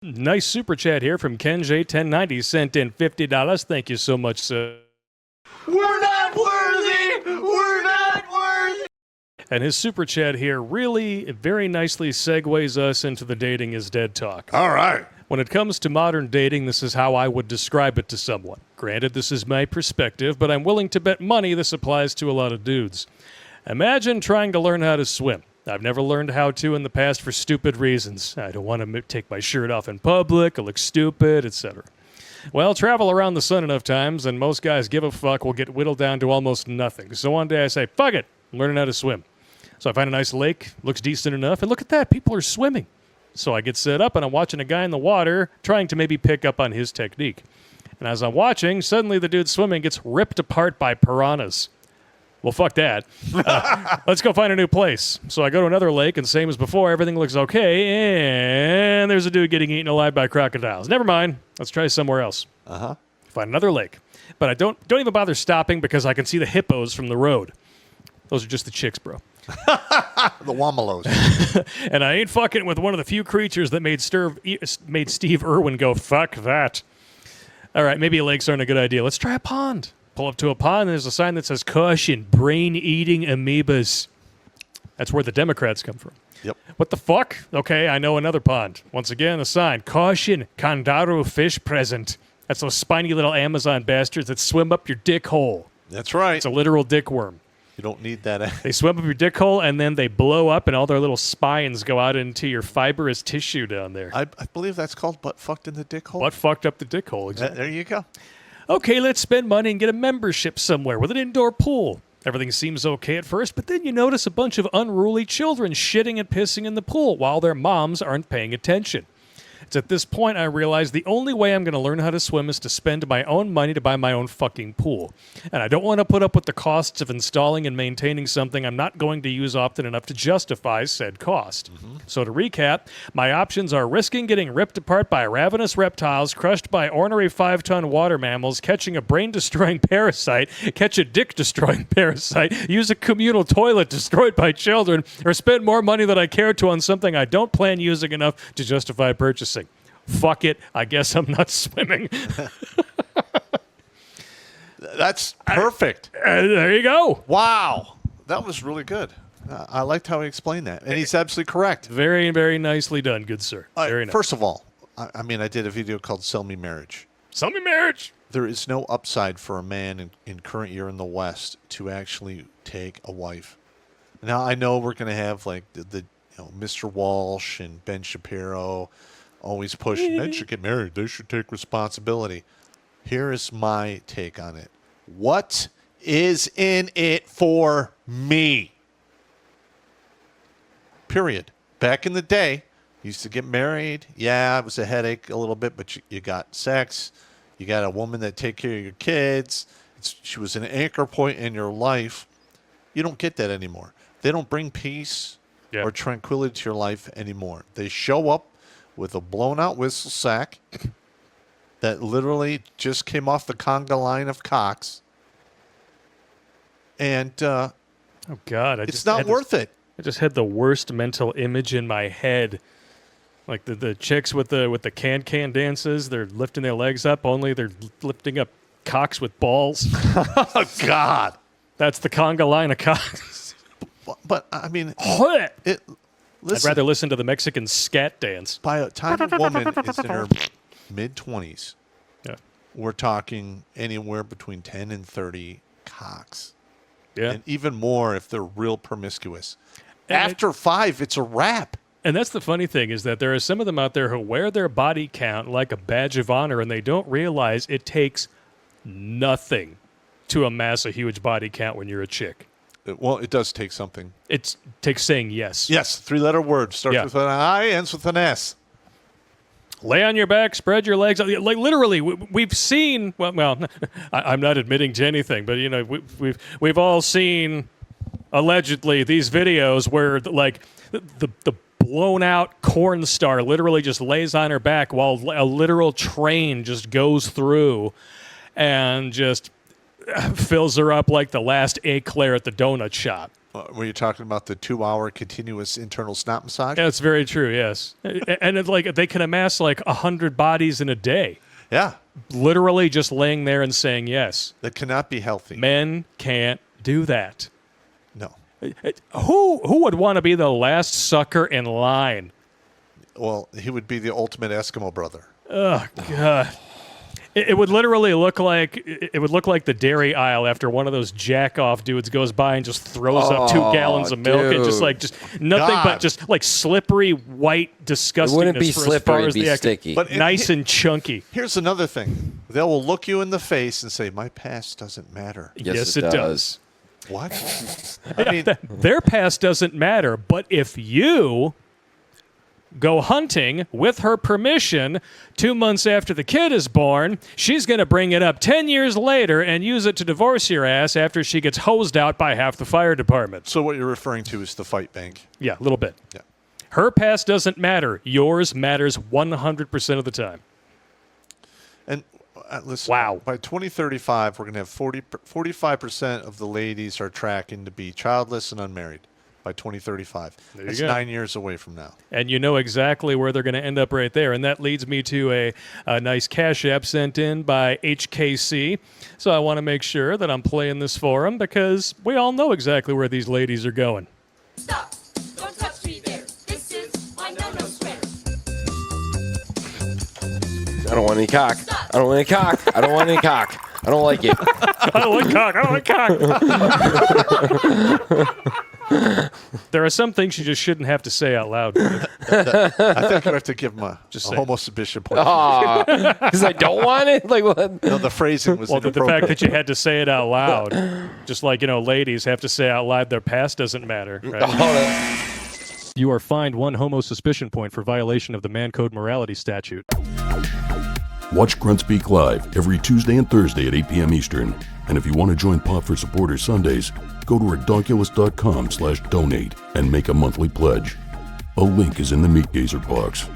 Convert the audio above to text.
Nice super chat here from KenJ1090 sent in $50. Thank you so much, sir. We're not worthy! We're not worthy! And his super chat here really very nicely segues us into the dating is dead talk. All right. When it comes to modern dating, this is how I would describe it to someone. Granted, this is my perspective, but I'm willing to bet money this applies to a lot of dudes. Imagine trying to learn how to swim. I've never learned how to in the past for stupid reasons. I don't want to take my shirt off in public, I look stupid, etc. Well, travel around the sun enough times, and most guys give a fuck will get whittled down to almost nothing. So one day I say, fuck it, I'm learning how to swim. So I find a nice lake, looks decent enough, and look at that, people are swimming. So I get set up, and I'm watching a guy in the water trying to maybe pick up on his technique. And as I'm watching, suddenly the dude swimming gets ripped apart by piranhas. Well, fuck that. Let's go find a new place. So I go to another lake, and same as before, everything looks okay, and there's a dude getting eaten alive by crocodiles. Never mind. Let's try somewhere else. Find another lake. But I don't even bother stopping because I can see the hippos from the road. Those are just the chicks, bro. The Womalos. And I ain't fucking with one of the few creatures that made Steve Irwin go, fuck that. All right, maybe lakes aren't a good idea. Let's try a pond. Pull up to a pond, and there's a sign that says, caution, brain-eating amoebas. That's where the Democrats come from. Yep. What the fuck? Okay, I know another pond. Once again, a sign, caution, Kandaro fish present. That's those spiny little Amazon bastards that swim up your dick hole. That's right. It's a literal dick worm. You don't need that. They swim up your dick hole, and then they blow up, and all their little spines go out into your fibrous tissue down there. I believe that's called butt fucked in the dick hole. Butt fucked up the dick hole, exactly. There you go. Okay, let's spend money and get a membership somewhere with an indoor pool. Everything seems okay at first, but then you notice a bunch of unruly children shitting and pissing in the pool while their moms aren't paying attention. It's at this point I realize the only way I'm going to learn how to swim is to spend my own money to buy my own fucking pool. And I don't want to put up with the costs of installing and maintaining something I'm not going to use often enough to justify said cost. So to recap, my options are risking getting ripped apart by ravenous reptiles, crushed by ornery 5-ton water mammals, catching a brain-destroying parasite, catch a dick-destroying parasite, use a communal toilet destroyed by children, or spend more money than I care to on something I don't plan using enough to justify purchasing. Fuck it, I guess I'm not swimming. That's perfect. There you go. Wow. That was really good. I liked how he explained that. And he's absolutely correct. Very, very nicely done, good sir. Very nice. First of all, I did a video called Sell Me Marriage. Sell me marriage. There is no upside for a man in current year in the West to actually take a wife. Now, I know we're going to have like the Mr. Walsh and Ben Shapiro always pushing, men should get married. They should take responsibility. Here is my take on it. What is in it for me? Period. Back in the day, used to get married. Yeah, it was a headache a little bit, but you got sex. You got a woman that take care of your kids. She was an anchor point in your life. You don't get that anymore. They don't bring peace or tranquility to your life anymore. They show up with a blown-out whistle sack that literally just came off the conga line of cocks. And oh God, it's not worth it. I just had the worst mental image in my head. Like the chicks with the can dances, they're lifting their legs up, only they're lifting up cocks with balls. Oh, God. That's the conga line of cocks. But I mean, I'd rather listen to the Mexican scat dance. By the time a woman is in her mid-20s, we're talking anywhere between 10 and 30 cocks. Yeah. And even more if they're real promiscuous. After 5, it's a wrap. And that's the funny thing is that there are some of them out there who wear their body count like a badge of honor, and they don't realize it takes nothing to amass a huge body count when you're a chick. Well, it does take something. It takes saying yes. Yes, 3-letter word. Starts with an I, ends with an S. Lay on your back, spread your legs. Like literally, we've seen. Well, I'm not admitting to anything, but we've all seen allegedly these videos where like the blown out corn star literally just lays on her back while a literal train just goes through and just fills her up like the last eclair at the donut shop. Were you talking about the 2-hour continuous internal snot massage? That's very true, yes. And it's like they can amass like 100 bodies in a day. Yeah. Literally just laying there and saying yes. That cannot be healthy. Men can't do that. No. Who would want to be the last sucker in line? Well, he would be the ultimate Eskimo brother. Oh, God. It would literally look like the dairy aisle after one of those jack-off dudes goes by and just throws up 2 gallons of milk and just nothing but just like slippery white disgustingness. It wouldn't be for slippery, as far as it'd be the sticky. But nice and chunky. Here's another thing. They will look you in the face and say, my past doesn't matter. Yes, it does. What? I mean, Their past doesn't matter, but if you go hunting with her permission 2 months after the kid is born, she's going to bring it up 10 years later and use it to divorce your ass after she gets hosed out by half the fire department. so what you're referring to is the fight bank. Yeah, a little bit. Yeah. Her past doesn't matter. Yours matters 100% of the time. And listen, Wow. by 2035, we're going to have 45% of the ladies are tracking to be childless and unmarried by 2035. There you That's go. 9 years away from now. And you know exactly where they're going to end up right there. And that leads me to a nice Cash App sent in by HKC. So I want to make sure that I'm playing this for them because we all know exactly where these ladies are going. Stop! Don't touch me there. This is my no-no square. I don't want any cock. I don't want any cock. I don't want any cock. I don't like it. I don't like cock. I don't like cock. There are some things you just shouldn't have to say out loud. I think I have to give him a say. homo submission point. Because I don't want it? Like what? No, the phrasing was Well, the inappropriate. fact that you had to say it out loud, just like, ladies have to say out loud their past doesn't matter. Right? You are fined 1 homo suspicion point for violation of the Man Code Morality Statute. Watch Grunt Speak live every Tuesday and Thursday at 8 p.m. Eastern. And if you want to join Pop for Supporters Sundays, go to redonkulous.com/donate and make a monthly pledge. A link is in the Meat Gazer box.